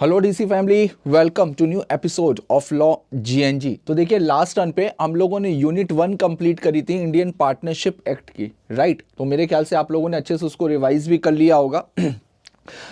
Hello DC family, welcome to new episode of law GNG. तो देखिए, last turn पे हम लोगों ने यूनिट 1 कंप्लीट करी थी इंडियन पार्टनरशिप एक्ट की, राइट। तो मेरे ख्याल से आप लोगों ने अच्छे से उसको रिवाइज भी कर लिया होगा।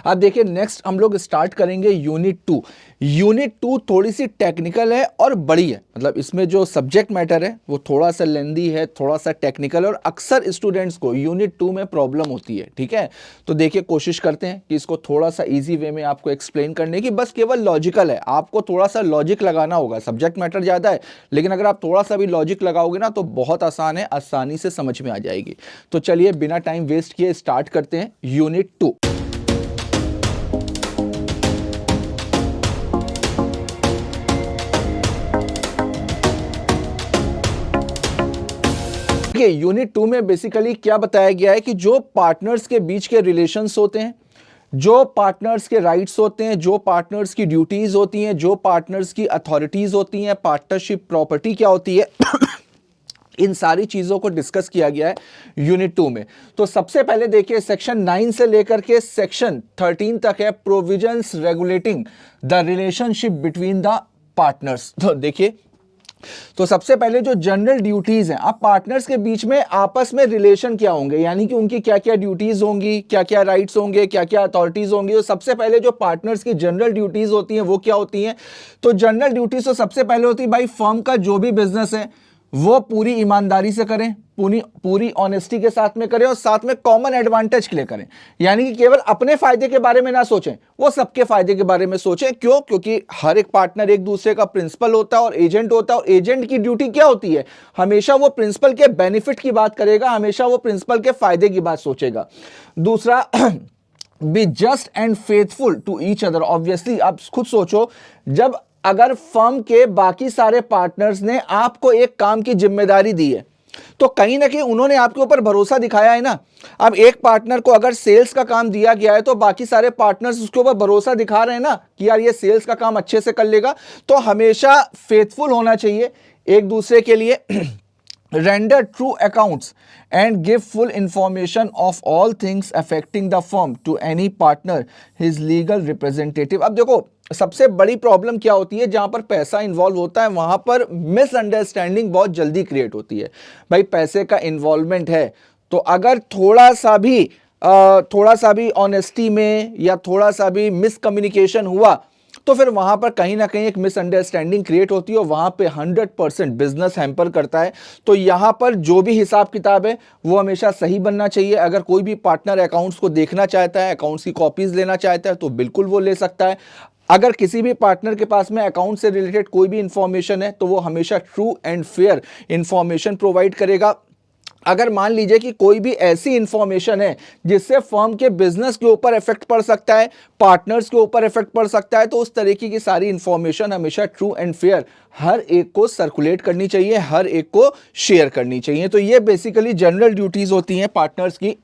अब देखिए, नेक्स्ट हम लोग स्टार्ट करेंगे यूनिट 2। यूनिट 2 थोड़ी सी टेक्निकल है और बड़ी है, मतलब इसमें जो सब्जेक्ट मैटर है वो थोड़ा सा लेंदी है, थोड़ा सा टेक्निकल है और अक्सर स्टूडेंट्स को यूनिट 2 में प्रॉब्लम होती है। ठीक है, तो देखिए कोशिश करते हैं कि इसको थोड़ा सा इजी वे में आपको एक्सप्लेन करने की। बस केवल लॉजिकल है, आपको थोड़ा सा लॉजिक लगाना होगा। सब्जेक्ट मैटर ज़्यादा है, लेकिन अगर आप थोड़ा सा भी लॉजिक लगाओगे ना तो बहुत आसान है, आसानी से समझ में आ जाएगी। तो चलिए बिना टाइम वेस्ट किए स्टार्ट करते हैं यूनिट 2। यूनिट 2 में बेसिकली क्या बताया गया है कि जो पार्टनर्स के बीच के रिलेशंस होते हैं, जो पार्टनर्स के राइट्स होते हैं, जो पार्टनर्स की ड्यूटीज होती हैं, जो पार्टनर्स की अथॉरिटीज होती हैं, पार्टनरशिप प्रॉपर्टी क्या होती है, इन सारी चीजों को डिस्कस किया गया है यूनिट 2 में। तो सबसे पहले देखिए, सेक्शन 9 से लेकर के सेक्शन 13 तक है provisions regulating the relationship between the partners. तो देखिए, तो सबसे पहले जो जनरल ड्यूटीज हैं, अब पार्टनर्स के बीच में आपस में रिलेशन क्या होंगे, यानी कि उनकी क्या क्या ड्यूटीज होंगी, क्या क्या राइट्स होंगे, क्या क्या अथॉरिटीज होंगी। तो सबसे पहले जो पार्टनर्स की जनरल ड्यूटीज होती हैं वो क्या होती हैं? तो जनरल ड्यूटीज तो सबसे पहले होती है, भाई फर्म का जो भी बिजनेस है वो पूरी ईमानदारी से करें, पूरी पूरी ऑनेस्टी के साथ में करें और साथ में कॉमन एडवांटेज के लिए करें। यानी कि केवल अपने फायदे के बारे में ना सोचें, वो सबके फायदे के बारे में सोचें। क्यों? क्योंकि हर एक पार्टनर एक दूसरे का प्रिंसिपल होता है और एजेंट होता है, और एजेंट की ड्यूटी क्या होती है? हमेशा वो प्रिंसिपल के बेनिफिट की बात करेगा, हमेशा वो प्रिंसिपल के फायदे की बात सोचेगा। दूसरा, be just and faithful to each other. Obviously आप खुद सोचो, जब अगर फर्म के बाकी सारे पार्टनर्स ने आपको एक काम की जिम्मेदारी दी है तो कहीं ना कहीं उन्होंने आपके ऊपर भरोसा दिखाया है ना। अब एक पार्टनर को अगर सेल्स का काम दिया गया है तो बाकी सारे पार्टनर्स उसके ऊपर भरोसा दिखा रहे हैं ना कि यार ये सेल्स का काम अच्छे से कर लेगा। तो हमेशा फेथफुल होना चाहिए एक दूसरे के लिए। render true accounts and give full information of all things affecting the firm to any partner, his legal representative। अब देखो, सबसे बड़ी प्रॉब्लम क्या होती है? जहां पर पैसा इन्वॉल्व होता है वहां पर मिसअंडरस्टैंडिंग बहुत जल्दी क्रिएट होती है। भाई पैसे का इन्वॉल्वमेंट है तो अगर थोड़ा सा भी ऑनेस्टी में या थोड़ा सा भी मिसकम्युनिकेशन हुआ तो फिर वहां पर कहीं ना कहीं एक मिसअंडरस्टैंडिंग क्रिएट होती है और वहां पे 100% बिजनेस हैम्पर करता है। तो यहां पर जो भी हिसाब किताब है वो हमेशा सही बनना चाहिए। अगर कोई भी पार्टनर अकाउंट्स को देखना चाहता है, अकाउंट्स की कॉपीज लेना चाहता है तो बिल्कुल वो ले सकता है। अगर किसी भी पार्टनर के पास में अकाउंट से रिलेटेड कोई भी इंफॉर्मेशन है तो वो हमेशा true and fair information provide करेगा। अगर मान लीजिए कि कोई भी ऐसी इंफॉर्मेशन है जिससे फर्म के बिजनेस के ऊपर इफेक्ट पड़ सकता है, पार्टनर्स के ऊपर इफेक्ट पड़ सकता है, तो उस तरीके की सारी इंफॉर्मेशन हमेशा ट्रू एंड फेयर हर एक को सर्कुलेट करनी चाहिए, हर एक को शेयर करनी चाहिए। तो ये बेसिकली जनरल ड्यूटीज होती हैं पार्टनर्स की।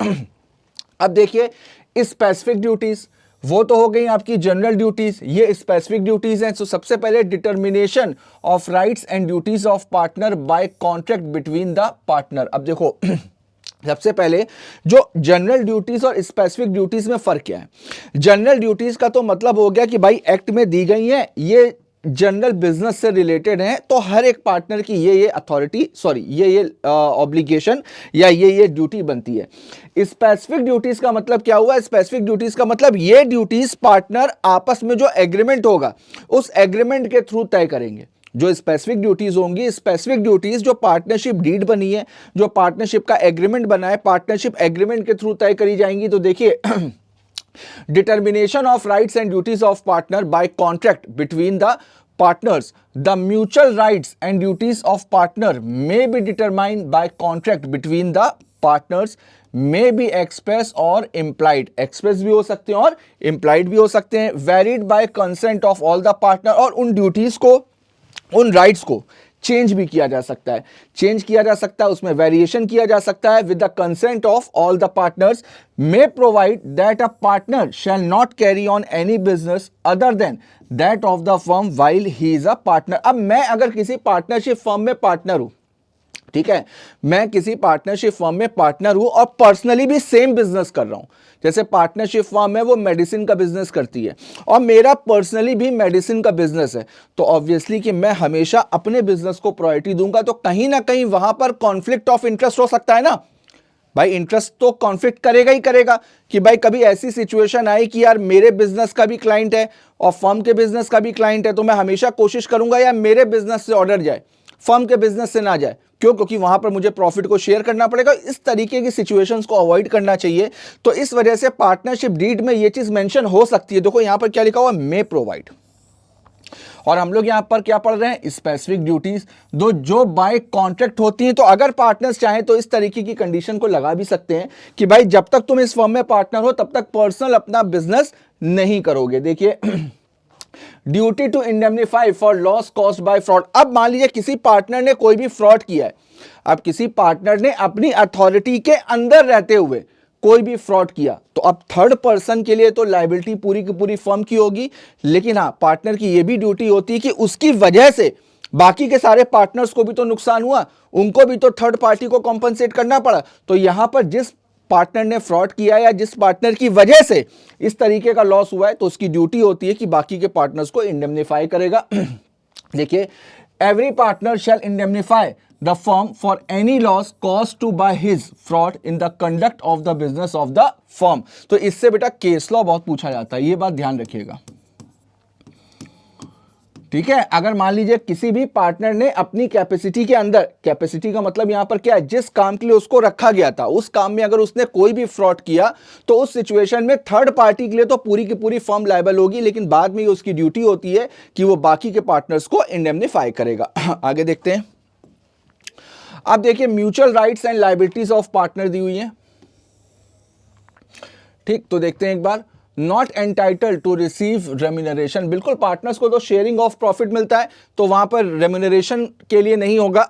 अब देखिए, स्पेसिफिक ड्यूटीज वो तो हो गई आपकी जनरल ड्यूटीज, ये स्पेसिफिक ड्यूटीज हैं। तो सबसे पहले determination of rights and duties of partner by contract between the partner. अब देखो, सबसे पहले जो जनरल ड्यूटीज और स्पेसिफिक ड्यूटीज में फर्क क्या है? जनरल ड्यूटीज का तो मतलब हो गया कि भाई एक्ट में दी गई है, ये जनरल बिजनेस से रिलेटेड है, तो हर एक पार्टनर की ये अथॉरिटी, सॉरी ये ऑब्लिगेशन या ये ड्यूटी बनती है। स्पेसिफिक ड्यूटीज का मतलब क्या हुआ? स्पेसिफिक ड्यूटीज का मतलब ये ड्यूटीज पार्टनर आपस में जो एग्रीमेंट होगा उस एग्रीमेंट के थ्रू तय करेंगे। जो स्पेसिफिक ड्यूटीज होंगी, स्पेसिफिक ड्यूटीज जो पार्टनरशिप डीड बनी है, जो पार्टनरशिप का एग्रीमेंट बना है, पार्टनरशिप एग्रीमेंट के थ्रू तय करी जाएंगी। तो देखिए, determination of rights and duties of partner by contract between the partners. The mutual rights and duties of partner may be determined by contract between the partners, may be express और implied। express भी हो सकते हैं और implied भी हो सकते हैं। varied by consent of all the partner, और उन duties को, उन राइट्स को चेंज भी किया जा सकता है, चेंज किया जा सकता है, उसमें वेरिएशन किया जा सकता है। With the consent of all the partners may provide that a partner shall not carry on any business other then that of the firm while he is a partner. अब मैं अगर किसी पार्टनरशिप फर्म में partner हूं ठीक है, मैं किसी पार्टनरशिप फर्म में पार्टनर हूं और पर्सनली भी सेम बिजनेस कर रहा हूं। जैसे पार्टनरशिप फर्म है वो मेडिसिन का बिजनेस करती है और मेरा पर्सनली भी मेडिसिन का बिजनेस है, तो ऑब्वियसली कि मैं हमेशा अपने बिजनेस को प्रायोरिटी दूंगा, तो कहीं ना कहीं वहां पर कॉन्फ्लिक्ट ऑफ इंटरेस्ट हो सकता है ना भाई। इंटरेस्ट तो कॉन्फ्लिक्ट करेगा ही करेगा कि भाई कभी ऐसी सिचुएशन आई कि यार मेरे बिजनेस का भी क्लाइंट है और फर्म के बिजनेस का भी क्लाइंट है, तो मैं हमेशा कोशिश करूंगा यार मेरे बिजनेस से ऑर्डर जाए, फर्म के बिजनेस से ना जाए। क्यों? क्योंकि वहां पर मुझे प्रॉफिट को शेयर करना पड़ेगा। इस तरीके की सिचुएशंस को अवॉइड करना चाहिए। तो इस वजह से पार्टनरशिप डीड में यह चीज मेंशन हो सकती है। देखो यहां पर क्या लिखा हुआ, मे प्रोवाइड, और हम लोग यहां पर क्या पढ़ रहे हैं, स्पेसिफिक ड्यूटीज जो बाय कॉन्ट्रैक्ट होती हैं। तो अगर पार्टनर्स चाहें तो इस तरीके की कंडीशन को लगा भी सकते हैं कि भाई जब तक तुम इस फर्म में पार्टनर हो तब तक पर्सनल अपना बिजनेस नहीं करोगे। देखिए duty to indemnify for loss cost by fraud. अब मान लीजिए किसी पार्टनर ने कोई भी फ्रॉड किया है, अब किसी पार्टनर ने अपनी अथॉरिटी के अंदर रहते हुए कोई भी फ्रॉड किया, तो अब थर्ड पर्सन के लिए तो लायबिलिटी पूरी की पूरी फर्म की होगी, लेकिन हाँ पार्टनर की यह भी ड्यूटी होती है कि उसकी वजह से बाकी के सारे पार्टनर्स को भी तो नुकसान हुआ, उनको भी तो थर्ड पार्टी को कॉम्पनसेट करना पड़ा। तो यहां पर जिस पार्टनर ने फ्रॉड किया या जिस पार्टनर की वजह से इस तरीके का लॉस हुआ है, तो उसकी ड्यूटी होती है कि बाकी के पार्टनर्स को इंडेमनिफाई करेगा। देखिए every partner shall indemnify the firm for any loss cause to by his fraud in the conduct of the business of the firm. तो इससे बेटा केस लॉ बहुत पूछा जाता है, ये बात ध्यान रखिएगा, ठीक है। अगर मान लीजिए किसी भी पार्टनर ने अपनी कैपेसिटी के अंदर, कैपेसिटी का मतलब यहां पर क्या है, जिस काम के लिए उसको रखा गया था उस काम में अगर उसने कोई भी फ्रॉड किया, तो उस सिचुएशन में थर्ड पार्टी के लिए तो पूरी की पूरी फर्म लायबल होगी, लेकिन बाद में उसकी ड्यूटी होती है कि वो बाकी के पार्टनर्स को इंडेमनिफाई करेगा। आगे देखते हैं। अब देखिए mutual rights and liabilities of partner दी हुई है, ठीक। तो देखते हैं एक बार, not entitled to receive remuneration. बिल्कुल पार्टनर्स को तो शेयरिंग ऑफ प्रॉफिट मिलता है, तो वहां पर रेम्यूनरेशन के लिए नहीं होगा।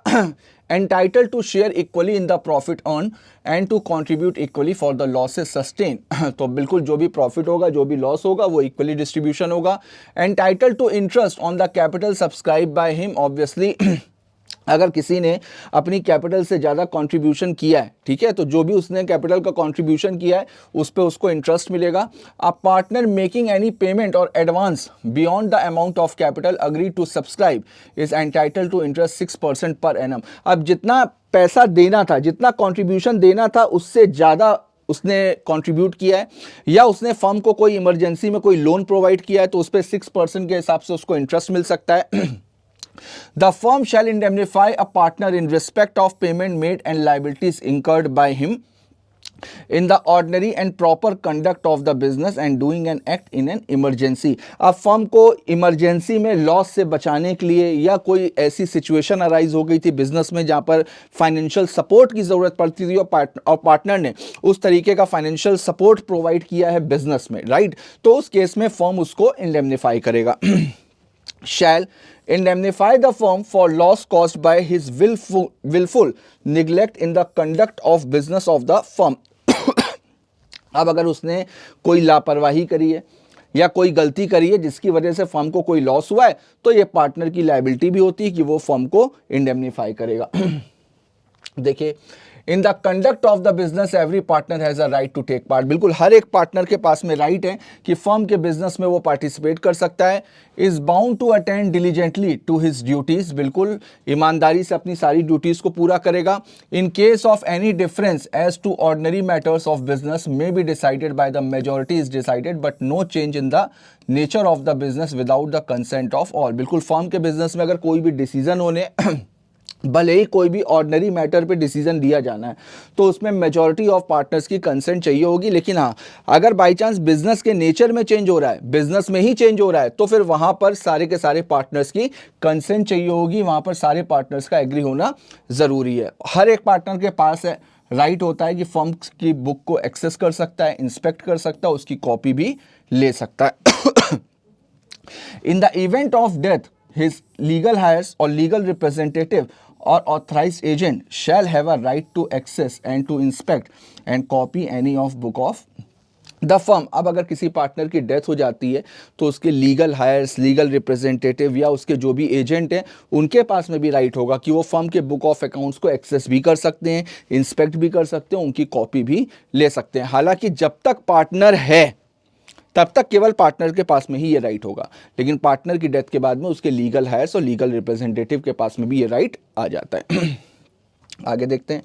Entitled to share equally in the profit earn and to contribute equally for the losses sustain. तो बिल्कुल जो भी प्रॉफिट होगा, जो भी लॉस होगा, वो इक्वली डिस्ट्रीब्यूशन होगा। Entitled to interest on the capital subscribe by him, obviously अगर किसी ने अपनी कैपिटल से ज़्यादा कंट्रीब्यूशन किया है, ठीक है, तो जो भी उसने कैपिटल का कंट्रीब्यूशन किया है उस पे उसको इंटरेस्ट मिलेगा। A partner making any payment और advance beyond the amount of capital agree to subscribe is entitled to interest 6% per annum. अब जितना पैसा देना था, जितना कंट्रीब्यूशन देना था, उससे ज़्यादा उसने कंट्रीब्यूट किया है या उसने फर्म को कोई इमरजेंसी में कोई लोन प्रोवाइड किया है, तो उस पर 6% के हिसाब से उसको इंटरेस्ट मिल सकता है। The firm shall indemnify a partner in respect of payment made and liabilities incurred by him in the ordinary and proper conduct of the business and doing an act in an emergency। अब firm को emergency में loss से बचाने के लिए या कोई ऐसी सिचुएशन अराइज हो गई थी बिजनेस में जहां पर फाइनेंशियल सपोर्ट की जरूरत पड़ती थी और पार्टनर ने उस तरीके का फाइनेंशियल सपोर्ट प्रोवाइड किया है बिजनेस में, राइट, तो उस केस में फर्म उसको इंडेमनिफाई करेगा। shall indemnify the firm for loss caused by his willful neglect in the conduct of business of the firm। अब अगर उसने कोई लापरवाही करी है या कोई गलती करी है जिसकी वजह से फर्म को कोई लॉस हुआ है, तो ये पार्टनर की लायबिलिटी भी होती है कि वो फर्म को इंडेमनिफाई करेगा। देखिए in the conduct of the business every partner has a right to take part. बिल्कुल हर एक पार्टनर के पास में राइट है कि फर्म के बिजनेस में वो पार्टिसिपेट कर सकता है। Is bound to attend diligently to his duties, बिल्कुल ईमानदारी से अपनी सारी ड्यूटीज को पूरा करेगा। In case of any difference as to ordinary matters of business may be decided by the majority is decided but no change in the nature of the business without the consent of all. बिल्कुल firm के business में अगर कोई भी decision होने भले ही कोई भी ऑर्डिनरी मैटर पे डिसीजन दिया जाना है, तो उसमें मेजॉरिटी ऑफ पार्टनर्स की कंसेंट चाहिए होगी। लेकिन हाँ अगर बाई चांस बिजनेस के नेचर में चेंज हो रहा है, बिजनेस में ही चेंज हो रहा है, तो फिर वहां पर सारे के सारे पार्टनर्स की कंसेंट चाहिए होगी, वहां पर सारे पार्टनर्स का एग्री होना जरूरी है। हर एक पार्टनर के पास है राइट होता है कि फर्म की बुक को एक्सेस कर सकता है, इंस्पेक्ट कर सकता है, उसकी कॉपी भी ले सकता है। In the event of death his legal heirs or legal representative or authorized agent shall have a right to access and to inspect and copy any of book of the firm, अब अगर किसी partner की death हो जाती है तो उसके legal heirs, legal representative या उसके जो भी एजेंट हैं उनके पास में भी राइट होगा कि वो फर्म के बुक ऑफ अकाउंट्स को एक्सेस भी कर सकते हैं, इंस्पेक्ट भी कर सकते हैं, उनकी कॉपी भी ले सकते हैं। हालांकि जब तक पार्टनर है तब तक केवल पार्टनर के पास में ही ये राइट होगा, लेकिन पार्टनर की डेथ के बाद में उसके लीगल हायर्स और लीगल रिप्रेजेंटेटिव के पास में भी ये राइट आ जाता है। आगे देखते हैं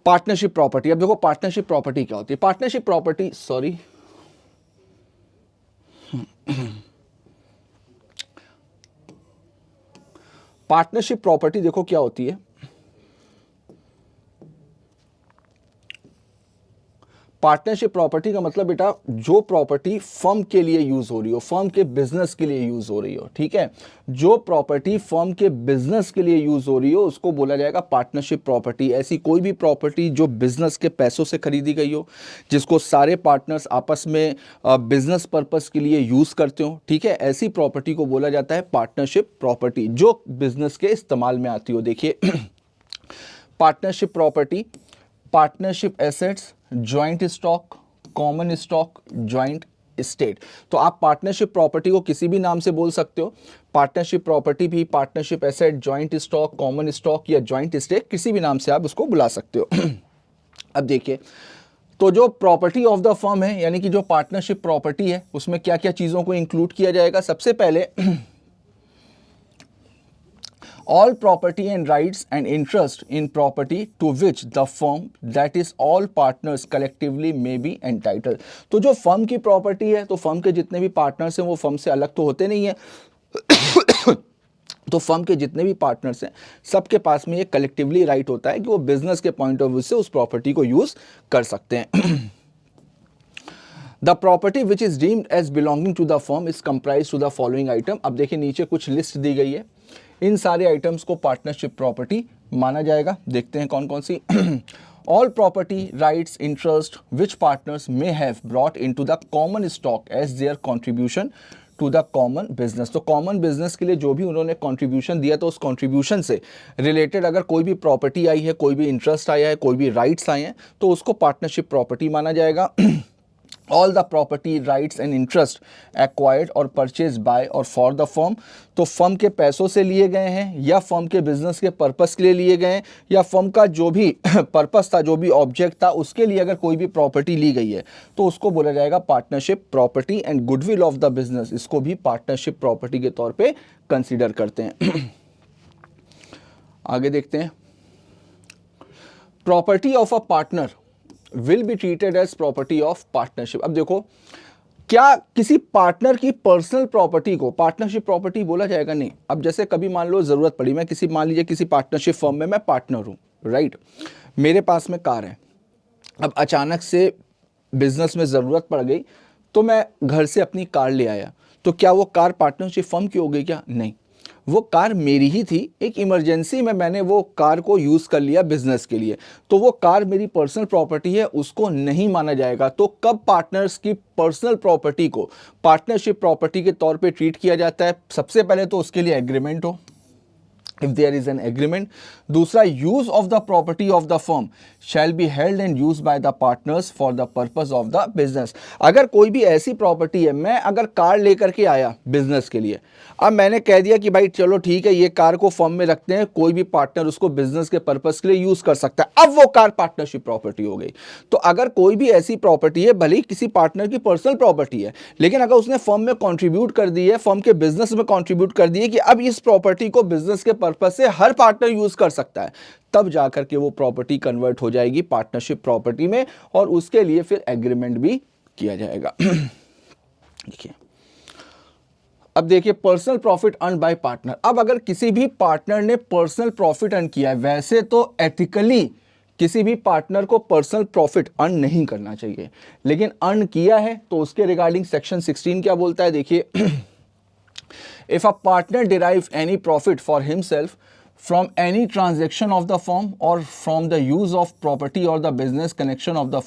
पार्टनरशिप प्रॉपर्टी। अब देखो पार्टनरशिप प्रॉपर्टी क्या होती है। Partnership property, sorry, partnership property देखो क्या होती है। पार्टनरशिप प्रॉपर्टी का मतलब बेटा जो प्रॉपर्टी फर्म के लिए यूज हो रही हो, फर्म के बिजनेस के लिए यूज हो रही हो, ठीक है, जो प्रॉपर्टी फर्म के बिजनेस के लिए यूज हो रही हो उसको बोला जाएगा पार्टनरशिप प्रॉपर्टी। ऐसी कोई भी प्रॉपर्टी जो बिजनेस के पैसों से खरीदी गई हो, जिसको सारे पार्टनर्स आपस में बिजनेस पर्पस के लिए यूज करते हो, ठीक है, ऐसी प्रॉपर्टी को बोला जाता है पार्टनरशिप प्रॉपर्टी जो बिजनेस के इस्तेमाल में आती हो। देखिए partnership property, partnership assets, joint stock, common stock, joint state. तो आप पार्टनरशिप प्रॉपर्टी को किसी भी नाम से बोल सकते हो। पार्टनरशिप प्रॉपर्टी भी partnership asset, joint stock, common stock या जॉइंट स्टेट, किसी भी नाम से आप उसको बुला सकते हो। अब देखिए, तो जो प्रॉपर्टी ऑफ द फर्म है यानी कि जो पार्टनरशिप प्रॉपर्टी है उसमें क्या क्या चीजों को इंक्लूड किया जाएगा। सबसे पहले all property and rights and interest in property to which the firm, that is all partners collectively may be entitled। तो जो फर्म की प्रॉपर्टी है, तो फर्म के जितने भी पार्टनर्स हैं वो फर्म से अलग तो होते नहीं है तो फर्म के जितने भी पार्टनर्स हैं सबके पास में ये कलेक्टिवली राइट होता है कि वो बिजनेस के पॉइंट ऑफ व्यू से उस प्रॉपर्टी को यूज कर सकते हैं। The property which is deemed as belonging to the firm is comprise to the following item. अब देखिए नीचे कुछ लिस्ट दी गई है, इन सारे आइटम्स को पार्टनरशिप प्रॉपर्टी माना जाएगा। देखते हैं कौन कौन सी। All property, rights, interest which partners may have brought into the common stock as their contribution to the common business. तो कॉमन बिजनेस के लिए जो भी उन्होंने कंट्रीब्यूशन दिया तो उस कंट्रीब्यूशन से रिलेटेड अगर कोई भी प्रॉपर्टी आई है, कोई भी इंटरेस्ट आया है, कोई भी राइट्स आए हैं तो उसको पार्टनरशिप प्रॉपर्टी माना जाएगा। All the property, rights and interest acquired or purchased by or for the firm, तो फर्म के पैसों से लिए गए हैं या फर्म के बिजनेस के पर्पस के लिए लिए गए हैं या फर्म का जो भी पर्पस था, जो भी ऑब्जेक्ट था उसके लिए अगर कोई भी प्रॉपर्टी ली गई है तो उसको बोला जाएगा partnership property. And goodwill of the business, इसको भी पार्टनरशिप प्रॉपर्टी के तौर पे कंसीडर करते हैं। आगे देखते हैं, property of a partner will be treated as property of partnership. अब देखो, क्या किसी पार्टनर की पर्सनल प्रॉपर्टी को पार्टनरशिप प्रॉपर्टी बोला जाएगा? नहीं। अब जैसे कभी मान लो जरूरत पड़ी, मैं किसी, मान लीजिए किसी पार्टनरशिप फर्म में मैं पार्टनर हूं, राइट, मेरे पास में कार है, अब अचानक से बिजनेस में जरूरत पड़ गई तो मैं घर से अपनी कार ले आया, तो क्या वो कार पार्टनरशिप फर्म की हो गई क्या? नहीं, वो कार मेरी ही थी, एक इमरजेंसी में मैंने वो कार को यूज कर लिया बिजनेस के लिए, तो वो कार मेरी पर्सनल प्रॉपर्टी है, उसको नहीं माना जाएगा। तो कब पार्टनर्स की पर्सनल प्रॉपर्टी को पार्टनरशिप प्रॉपर्टी के तौर पे ट्रीट किया जाता है? सबसे पहले तो उसके लिए एग्रीमेंट हो, if there is an agreement। दूसरा, use of the property of the firm shall be held and used by the partners for the purpose of the business। अगर कोई भी ऐसी प्रॉपर्टी है, मैं अगर कार लेकर के आया बिजनेस के लिए, अब मैंने कह दिया कि भाई चलो ठीक है ये कार को फर्म में रखते हैं, कोई भी पार्टनर उसको बिजनेस के पर्पस के लिए यूज कर सकता है, अब वो कार पार्टनरशिप प्रॉपर्टी हो गई। तो अगर कोई भी ऐसी प्रॉपर्टी है, भले ही किसी पार्टनर की पर्सनल प्रॉपर्टी है, लेकिन अगर उसने फर्म में कंट्रीब्यूट कर दी है, फर्म के बिजनेस में कंट्रीब्यूट कर दी है कि अब इस प्रॉपर्टी को बिजनेस के पर्पस से हर पार्टनर यूज कर सकता है, तब जाकर के वो प्रॉपर्टी कन्वर्ट हो जाएगी पार्टनरशिप प्रॉपर्टी में और उसके लिए फिर एग्रीमेंट भी किया जाएगा। देखिए, अब देखिए personal profit earn by partner. अब अगर किसी भी पार्टनर ने पर्सनल प्रॉफिट अर्न किया है, वैसे तो एथिकली किसी भी पार्टनर को पर्सनल प्रॉफिट अर्न नहीं करना चाहिए, लेकिन अर्न किया है तो उसके रिगार्डिंग सेक्शन 16 क्या बोलता है? देखिए, if a partner derive any profit for himself from any transaction of the firm or from the use of property or the business connection of the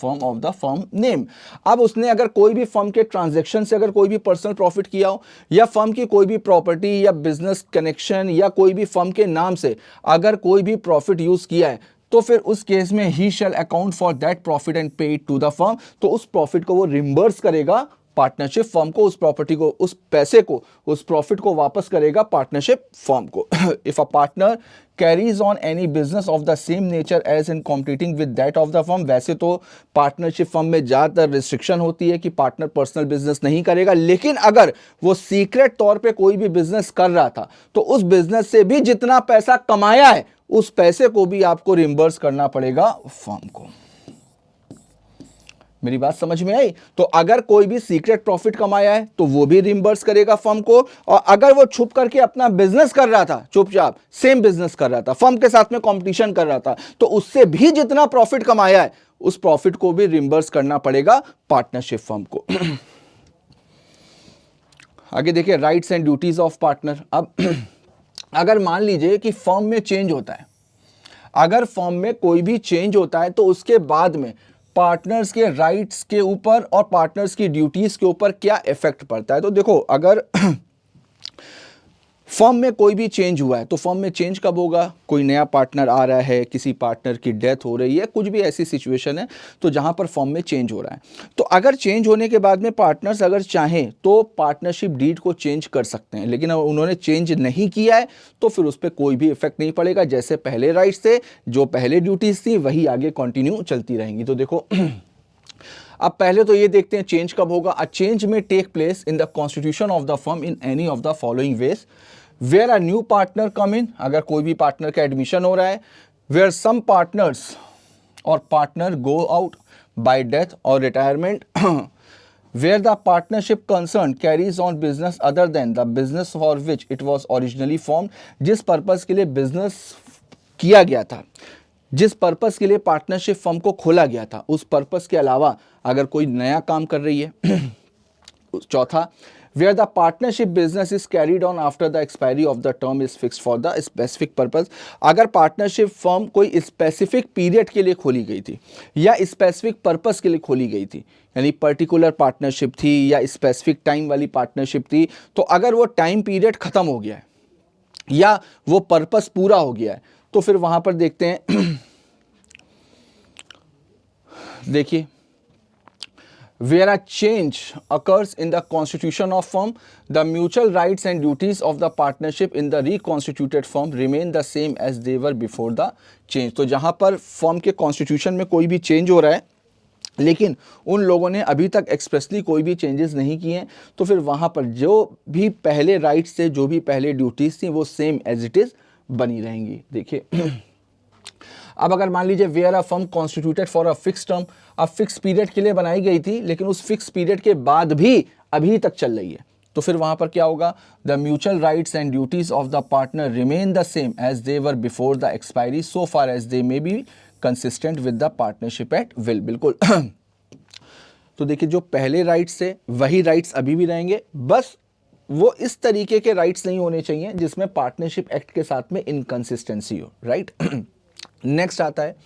firm name। अब उसने अगर कोई भी फर्म के ट्रांजैक्शन से अगर कोई भी पर्सनल प्रॉफिट किया हो या फर्म की कोई भी प्रॉपर्टी या बिजनेस कनेक्शन या कोई भी फर्म के नाम से अगर कोई भी प्रॉफिट यूज किया है, तो फिर उस केस में he shall account for that profit and pay it to the firm, तो उस प्रॉफिट को वो रिम्बर्स करेगा पार्टनरशिप फर्म को, उस प्रॉपर्टी को, उस पैसे को, उस प्रॉफिट को वापस करेगा पार्टनरशिप फर्म को। If a partner carries on any business of the same nature as in competing with that of the firm, वैसे तो पार्टनरशिप फर्म में ज़्यादातर रिस्ट्रिक्शन होती है कि पार्टनर पर्सनल बिजनेस नहीं करेगा, लेकिन अगर वो सीक्रेट तौर पे कोई भी बिजनेस कर रहा था तो उस बिजनेस से भी जितना पैसा कमाया है उस पैसे को भी आपको रिम्बर्स करना पड़ेगा फर्म को। मेरी बात समझ में आई? तो अगर कोई भी सीक्रेट प्रॉफिट कमाया है तो वो भी रिम्बर्स करेगा फर्म को, और अगर वो छुप करके अपना बिजनेस कर रहा था, चुपचाप सेम बिजनेस कर रहा था, फर्म के साथ में कंपटीशन कर रहा था, तो उससे भी जितना प्रॉफिट कमाया है उस प्रॉफिट को भी रिम्बर्स करना पड़ेगा पार्टनरशिप फर्म को। आगे देखिए rights and duties of partner. अब अगर मान लीजिए कि फर्म में चेंज होता है, अगर फर्म में कोई भी चेंज होता है तो उसके बाद में पार्टनर्स के राइट्स के ऊपर और पार्टनर्स की ड्यूटीज के ऊपर क्या इफेक्ट पड़ता है। तो देखो अगर फर्म में कोई भी चेंज हुआ है तो फर्म में चेंज कब होगा, कोई नया पार्टनर आ रहा है, किसी पार्टनर की डेथ हो रही है, कुछ भी ऐसी सिचुएशन है तो जहां पर फर्म में चेंज हो रहा है। तो अगर चेंज होने के बाद में पार्टनर्स अगर चाहें तो पार्टनरशिप डीड को चेंज कर सकते हैं, लेकिन अगर उन्होंने चेंज नहीं किया है तो फिर उस पर कोई भी इफेक्ट नहीं पड़ेगा। जैसे पहले राइट्स थे, जो पहले ड्यूटीज थी वही आगे कंटिन्यू चलती रहेंगी। तो देखो अब पहले तो ये देखते हैं चेंज कब होगा। A change may take place in the constitution of the firm in any of the following ways. Where a new partner come in, अगर कोई भी पार्टनर का एडमिशन हो रहा है। वेयर सम पार्टनर्स और partner go out by death और retirement. Where the partnership concern carries on business other than the business for which it was originally form, जिस पर्पज के लिए बिजनेस किया गया था, जिस पर्पस के लिए पार्टनरशिप फर्म को खोला गया था, उस पर्पस के अलावा अगर कोई नया काम कर रही है। चौथा, where the partnership business is carried on after the expiry of the term is fixed for the specific purpose, अगर पार्टनरशिप फर्म कोई स्पेसिफिक पीरियड के लिए खोली गई थी या स्पेसिफिक पर्पस के लिए खोली गई थी, यानी पर्टिकुलर पार्टनरशिप थी या स्पेसिफिक टाइम वाली पार्टनरशिप थी, तो अगर वो टाइम पीरियड खत्म हो गया है या वो पर्पस पूरा हो गया है तो फिर वहां पर देखते हैं देखिए where a change occurs in the constitution of firm, the mutual rights and duties of the partnership in the reconstituted firm remain the same as they were before the change। तो जहां पर फर्म के constitution में कोई भी change हो रहा है लेकिन उन लोगों ने अभी तक एक्सप्रेसली कोई भी चेंजेस नहीं किए हैं, तो फिर वहां पर जो भी पहले राइट्स थे, जो भी पहले ड्यूटीज थी, वो सेम एज इट इज बनी रहेंगी। देखिए अब अगर मान लीजिए where a firm constituted for a fix term, अब फिक्स पीरियड के लिए बनाई गई थी लेकिन उस फिक्स पीरियड के बाद भी अभी तक चल रही है, तो फिर वहां पर क्या होगा, the mutual rights and duties of the partner remain the same as they were before the expiry so far as they may be consistent with the partnership at will. बिल्कुल तो देखिए जो पहले राइट्स थे वही राइट्स अभी भी रहेंगे, बस वो इस तरीके के राइट्स नहीं होने चाहिए जिसमें पार्टनरशिप एक्ट के साथ में इनकंसिस्टेंसी हो, राइट। नेक्स्ट आता है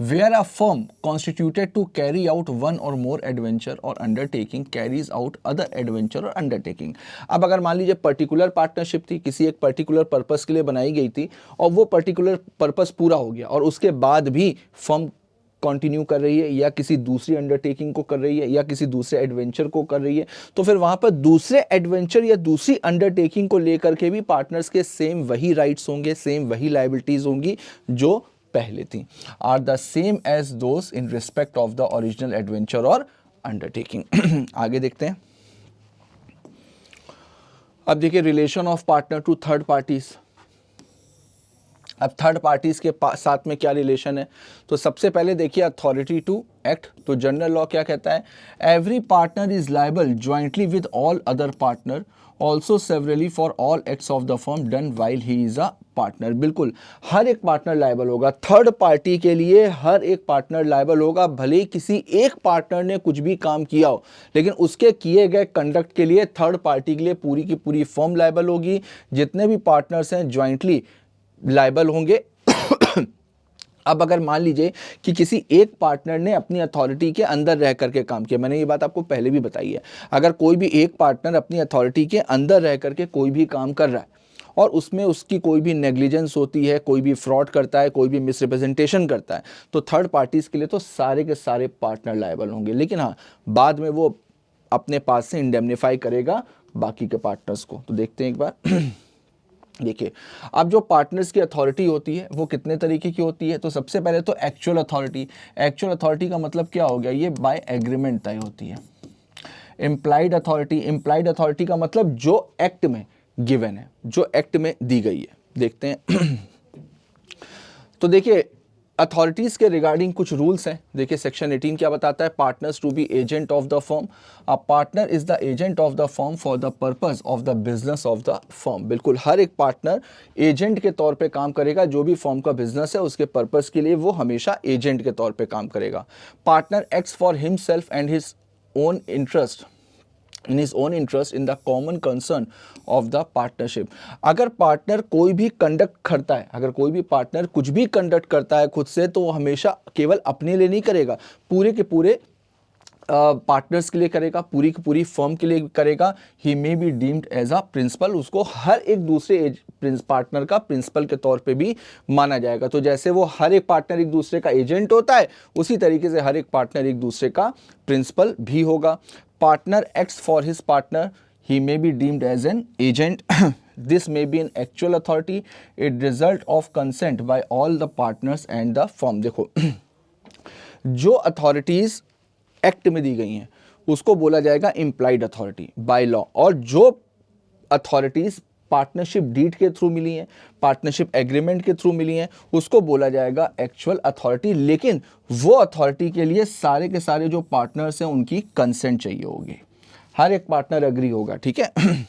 where a firm constituted to carry out one or more adventure or undertaking carries out other adventure or undertaking. अब अगर मान लीजिए पर्टिकुलर पार्टनरशिप थी, किसी एक पर्टिकुलर पर्पस के लिए बनाई गई थी और वो पर्टिकुलर पर्पस पूरा हो गया और उसके बाद भी फर्म कंटिन्यू कर रही है या किसी दूसरी अंडरटेकिंग को कर रही है या किसी दूसरे एडवेंचर को कर रही है, तो फिर वहां पर दूसरे एडवेंचर या दूसरी अंडरटेकिंग को लेकर के भी पार्टनर्स के सेम वही राइट्स होंगे, सेम वही लायबिलिटीज होंगी जो पहले थी, are the same as those in respect of the original adventure or undertaking. आगे देखते हैं। अब देखिए relation of partner to third parties. अब थर्ड पार्टीज के साथ में क्या रिलेशन है, तो सबसे पहले देखिए अथॉरिटी टू एक्ट। तो जनरल लॉ क्या कहता है, every partner is liable jointly with all other partner also severally for all acts of the firm done while he is a partner. बिल्कुल हर एक पार्टनर लायबल होगा, थर्ड पार्टी के लिए हर एक पार्टनर लायबल होगा, भले ही किसी एक पार्टनर ने कुछ भी काम किया हो लेकिन उसके किए गए कंडक्ट के लिए थर्ड पार्टी के लिए पूरी की पूरी फर्म लायबल होगी। जितने भी पार्टनर्स हैं ज्वाइंटली लायबल होंगे। अब अगर मान लीजिए कि किसी एक पार्टनर ने अपनी अथॉरिटी के अंदर रह करके काम किया, मैंने ये बात आपको पहले भी बताई है, अगर कोई भी एक पार्टनर अपनी अथॉरिटी के अंदर रह करके कोई भी काम कर रहा है और उसमें उसकी कोई भी नेग्लिजेंस होती है, कोई भी फ्रॉड करता है, कोई भी मिसरिप्रेजेंटेशन करता है, तो थर्ड पार्टीज के लिए तो सारे के सारे पार्टनर लायबल होंगे। लेकिन हाँ, बाद में वो अपने पास से इंडेमनीफाई करेगा बाकी के पार्टनर्स को। तो देखते हैं एक बार। देखिए, अब जो पार्टनर्स की अथॉरिटी होती है वो कितने तरीके की होती है। तो सबसे पहले तो एक्चुअल अथॉरिटी। एक्चुअल अथॉरिटी का मतलब क्या हो गया, ये बाय एग्रीमेंट तय होती है। इम्प्लाइड अथॉरिटी, इम्प्लाइड अथॉरिटी का मतलब जो एक्ट में गिवन है, जो एक्ट में दी गई है। देखते हैं। तो देखिए, अथॉरिटीज के रिगार्डिंग कुछ रूल्स हैं। देखिए सेक्शन 18 क्या बताता है, partners to be agent of the firm. A partner is the agent of the firm for the purpose of the business of the firm. बिल्कुल, हर एक पार्टनर एजेंट के तौर पे काम करेगा। जो भी फर्म का बिजनेस है उसके पर्पस के लिए वो हमेशा एजेंट के तौर पे काम करेगा। Partner acts for himself and his own interest in his own interest in the common concern of the partnership। अगर पार्टनर कोई भी कंडक्ट करता है, अगर कोई भी पार्टनर कुछ भी कंडक्ट करता है खुद से, तो वो हमेशा केवल अपने लिए नहीं करेगा, पूरे के पूरे पार्टनर्स के लिए करेगा, पूरी की पूरी फर्म के लिए करेगा। He may be deemed as a principal. उसको हर एक दूसरे पार्टनर का प्रिंसिपल के तौर पे भी माना जाएगा। तो जैसे वो हर एक पार्टनर एक दूसरे का एजेंट होता है, उसी तरीके से हर एक पार्टनर एक दूसरे का प्रिंसिपल भी होगा। Partner acts for his partner, he may be deemed as an agent। This may be an actual authority, it result of consent by all the partners and the firm। देखो, जो authorities act में दी गई हैं उसको बोला जाएगा implied authority by law, और जो अथॉरिटीज पार्टनरशिप डीड के थ्रू मिली हैं, पार्टनरशिप एग्रीमेंट के थ्रू मिली हैं, उसको बोला जाएगा एक्चुअल अथॉरिटी। लेकिन वो अथॉरिटी के लिए सारे के सारे जो पार्टनर्स हैं उनकी कंसेंट चाहिए होगी, हर एक पार्टनर एग्री होगा, ठीक है।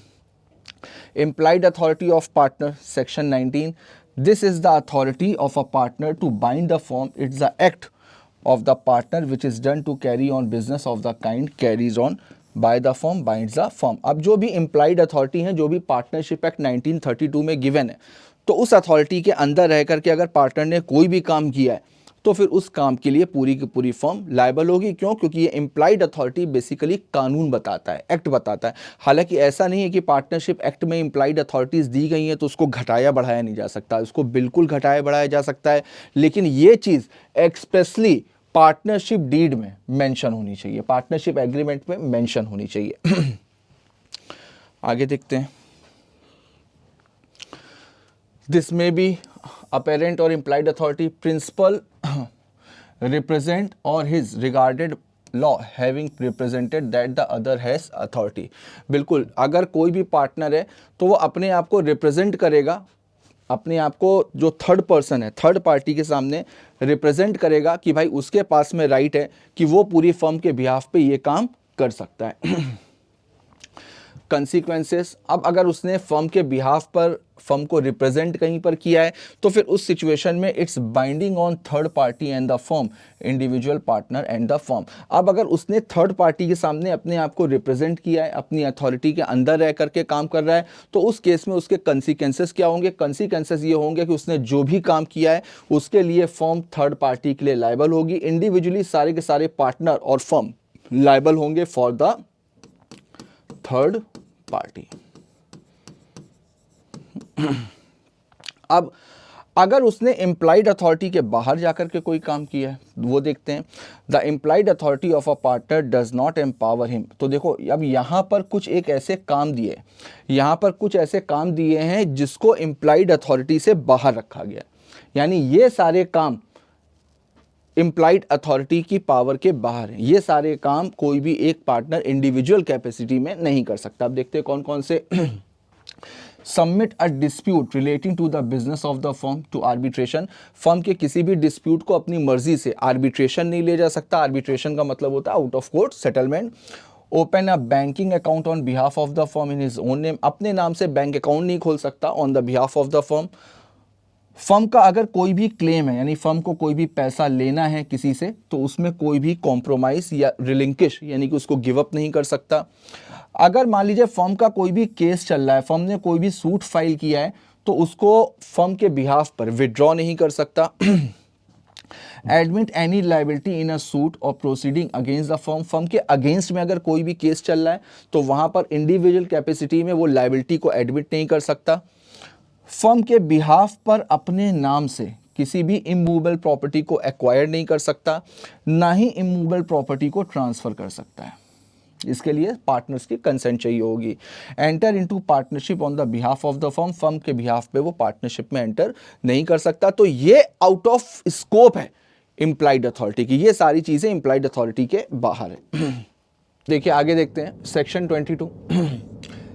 Implied authority of partner, section 19। This is the authority of a partner to bind the firm। It's the act of the partner which is done to carry on business of the kind carries on by the firm binds the firm। अब जो भी implied authority है, जो भी partnership act 1932 में given है, तो उस अथॉरिटी के अंदर रह करके अगर पार्टनर ने कोई भी काम किया है तो फिर उस काम के लिए पूरी की पूरी फर्म लायबल होगी। क्यों? क्योंकि ये इम्प्लाइड अथॉरिटी बेसिकली कानून बताता है, एक्ट बताता है। हालांकि ऐसा नहीं है कि पार्टनरशिप एक्ट में इम्प्लाइड अथॉरिटीज दी गई हैं तो उसको घटाया बढ़ाया नहीं जा सकता, उसको बिल्कुल घटाया बढ़ाया जा सकता है। लेकिन ये चीज़ एक्सप्रेसली पार्टनरशिप डीड में मेंशन होनी चाहिए, पार्टनरशिप एग्रीमेंट में मेंशन होनी चाहिए। आगे देखते हैं। दिस में B apparent or implied authority, principal represent or his regarded law having represented that the other has authority। बिल्कुल, अगर कोई भी पार्टनर है तो वो अपने आप को रिप्रेजेंट करेगा, अपने आप को जो थर्ड पर्सन है, थर्ड पार्टी के सामने रिप्रेजेंट करेगा कि भाई उसके पास में राइट है कि वो पूरी फर्म के बिहाफ पे ये काम कर सकता है। कंसिक्वेंसेस, अब अगर उसने फर्म के बिहाफ पर फर्म को रिप्रेजेंट कहीं पर किया है तो फिर उस सिचुएशन में it's binding on third party and the firm, individual partner and the firm. अब अगर उसने थर्ड पार्टी के सामने अपने आप को रिप्रेजेंट किया है, अपनी अथॉरिटी के अंदर रह करके काम कर रहा है, तो उस केस में उसके कंसिक्वेंसेस क्या होंगे? कंसिक्वेंसेस ये होंगे कि उसने जो भी काम किया है उसके लिए फर्म थर्ड पार्टी के लिए लायबल होगी। इंडिविजुअली सारे के सारे पार्टनर और फर्म लायबल होंगे फॉर द थर्ड पार्टी। अब अगर उसने इम्प्लाइड अथॉरिटी के बाहर जाकर के कोई काम किया है वो देखते हैं। The implied authority of a partner does not empower him. तो देखो, अब यहाँ पर कुछ एक ऐसे काम दिए, यहाँ पर कुछ ऐसे काम दिए हैं जिसको इम्प्लाइड अथॉरिटी से बाहर रखा गया, यानी ये सारे काम इम्प्लाइड अथॉरिटी की पावर के बाहर है। ये सारे काम कोई भी एक पार्टनर इंडिविजुअल कैपेसिटी में नहीं कर सकता। अब देखते हैं कौन कौन से। Submit a dispute relating to the business of the firm to arbitration. Firm के किसी भी डिस्प्यूट को अपनी मर्जी से आर्बिट्रेशन नहीं ले जा सकता। आर्बिट्रेशन का मतलब होता है out of court settlement. Open a banking account on behalf of the firm in his own name. अपने नाम से बैंक अकाउंट नहीं खोल सकता on the behalf of the firm. Firm का अगर कोई भी क्लेम है, यानी फर्म को कोई भी पैसा लेना है किसी से, तो उसमें कोई भी कॉम्प्रोमाइज या रिलिंकिश यानी कि उसको गिव अप नहीं कर सकता। अगर मान लीजिए फर्म का कोई भी केस चल रहा है, फर्म ने कोई भी सूट फाइल किया है, तो उसको फर्म के बिहाफ पर विड्रॉ नहीं कर सकता। Admit any liability in a suit और proceeding against the firm. Firm के अगेंस्ट में अगर कोई भी केस चल रहा है तो वहां पर इंडिविजुअल कैपेसिटी में वो लाइबिलिटी को एडमिट नहीं कर सकता। फर्म के बिहाफ पर अपने नाम से किसी भी इमूवेबल प्रॉपर्टी को एक्वायर नहीं कर सकता, ना ही इमूवेबल प्रॉपर्टी को ट्रांसफर कर सकता है। इसके लिए पार्टनर्स की कंसेंट चाहिए होगी। Enter into partnership on the behalf of the firm, firm के बिहाफ पे वो पार्टनरशिप में एंटर नहीं कर सकता। तो ये आउट ऑफ स्कोप है इंप्लाइड अथॉरिटी की, ये सारी चीजें इंप्लाइड अथॉरिटी के बाहर है। देखिए आगे देखते हैं सेक्शन 22।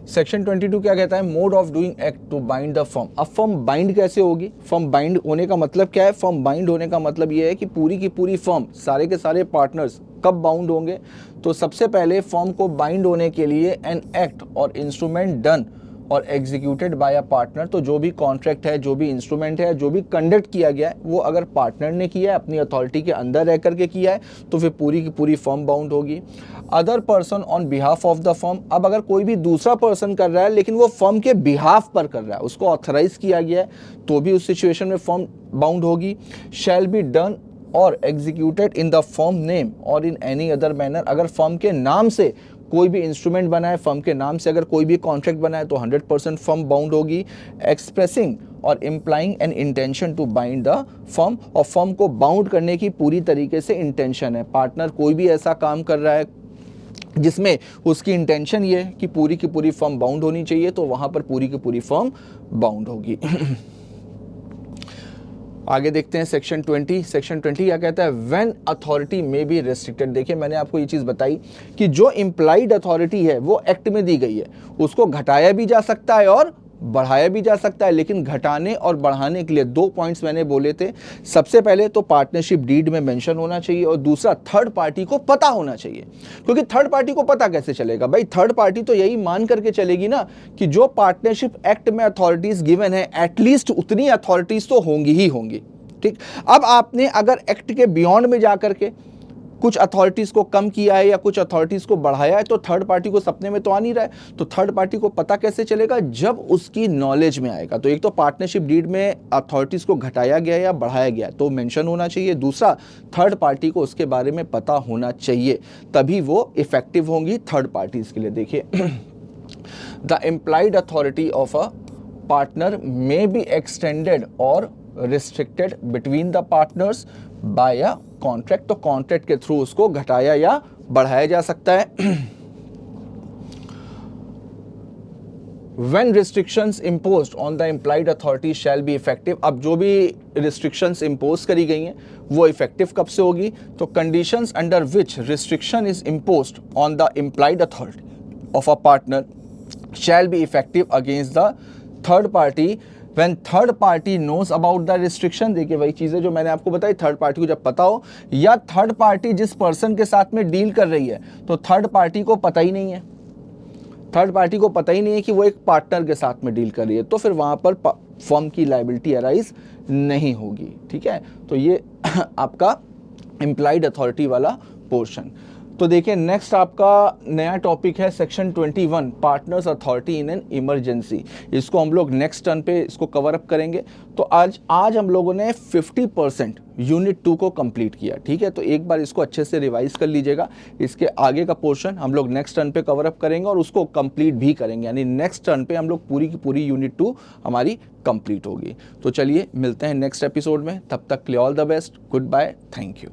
सेक्शन 22 क्या कहता है? Mode of doing act to bind the firm. अब फर्म बाइंड कैसे होगी? फर्म बाइंड होने का मतलब क्या है? फर्म बाइंड होने का मतलब ये है कि पूरी की पूरी फर्म, सारे के सारे पार्टनर्स कब बाउंड होंगे? तो सबसे पहले फर्म को बाइंड होने के लिए एन एक्ट और इंस्ट्रूमेंट डन और एग्जीक्यूटेड बाय अ पार्टनर। तो जो भी कॉन्ट्रैक्ट है, जो भी इंस्ट्रूमेंट है, जो भी कंडक्ट किया गया है, वो अगर पार्टनर ने किया है, अपनी अथॉरिटी के अंदर रह करके किया है, तो फिर पूरी की पूरी फर्म बाउंड होगी। Other person on behalf of the firm. अब अगर कोई भी दूसरा पर्सन कर रहा है लेकिन वो फर्म के बिहाफ पर कर रहा है, उसको ऑथराइज किया गया है, तो भी उस सिचुएशन में फर्म बाउंड होगी। शैल बी डन और executed in the firm name और इन एनी अदर मैनर। अगर फर्म के नाम से कोई भी इंस्ट्रूमेंट बना है, फर्म के नाम से अगर कोई भी कॉन्ट्रैक्ट बना है, तो 100% फर्म बाउंड होगी। Expressing or implying an intention to bind the firm, और फर्म को बाउंड करने की पूरी तरीके से इंटेंशन है। पार्टनर कोई भी ऐसा काम कर रहा है जिसमें उसकी इंटेंशन ये है कि पूरी की पूरी फर्म बाउंड होनी चाहिए, तो वहां पर पूरी की पूरी फर्म बाउंड होगी। आगे देखते हैं सेक्शन 20। सेक्शन 20 क्या कहता है? व्हेन अथॉरिटी में बी रेस्ट्रिक्टेड। देखिए मैंने आपको ये चीज़ बताई कि जो इम्प्लाइड अथॉरिटी है वो एक्ट में दी गई है, उसको घटाया भी जा सकता है और बढ़ाया भी जा सकता है। लेकिन घटाने और बढ़ाने के लिए 2 पॉइंट्स मैंने बोले थे। सबसे पहले तो पार्टनरशिप डीड में मेंशन होना चाहिए, और दूसरा थर्ड पार्टी को पता होना चाहिए। क्योंकि थर्ड पार्टी को पता कैसे चलेगा भाई? थर्ड पार्टी तो यही मान करके चलेगी ना कि जो पार्टनरशिप एक्ट में अथॉरिटीज गिवन है, एटलीस्ट उतनी अथॉरिटीज तो होंगी ही होंगी। ठीक, अब आपने अगर एक्ट के बियॉन्ड में जाकर के कुछ अथॉरिटीज को कम किया है या कुछ अथॉरिटीज को बढ़ाया है, तो थर्ड पार्टी को सपने में तो आ नहीं रहा है। तो थर्ड पार्टी को पता कैसे चलेगा? जब उसकी नॉलेज में आएगा। तो एक तो पार्टनरशिप डीड में अथॉरिटीज को घटाया गया या बढ़ाया गया तो मेंशन होना चाहिए, दूसरा थर्ड पार्टी को उसके बारे में पता होना चाहिए, तभी वो इफेक्टिव होंगी थर्ड पार्टीज के लिए। देखिए the implied authority of a partner may be extended और restricted between the partners by a contract. तो कॉन्ट्रैक्ट के थ्रू उसको घटाया या बढ़ाया जा सकता है। When restrictions imposed on the implied authority shall be effective। अब जो भी restrictions impose करी गई हैं वो effective कब से होगी? तो conditions under which restriction is imposed on the implied authority of a partner shall be effective against the third party when third party knows about the restriction। देखिए वही चीज़ें जो मैंने आपको बताई, थर्ड पार्टी को जब पता हो, या थर्ड पार्टी जिस पर्सन के साथ में डील कर रही है तो थर्ड पार्टी को पता ही नहीं है, थर्ड पार्टी को पता ही नहीं है कि वो एक पार्टनर के साथ में डील कर रही है, तो फिर वहाँ पर फर्म की लायबिलिटी अराइज नहीं होगी। ठीक है, तो ये आपका इम्प्लाइड अथॉरिटी वाला पोर्शन। तो देखिए नेक्स्ट आपका नया टॉपिक है section 21, partners authority in an emergency. इसको हम लोग नेक्स्ट टर्न पे इसको कवर अप करेंगे। तो आज हम लोगों ने 50% यूनिट 2 को कंप्लीट किया। ठीक है, तो एक बार इसको अच्छे से रिवाइज कर लीजिएगा। इसके आगे का पोर्शन हम लोग नेक्स्ट टर्न पे कवर अप करेंगे और उसको कंप्लीट भी करेंगे, यानी नेक्स्ट टर्न पे हम लोग पूरी की पूरी यूनिट 2 हमारी कंप्लीट होगी। तो चलिए मिलते हैं नेक्स्ट एपिसोड में, तब तक के लिए all the best, goodbye, thank you.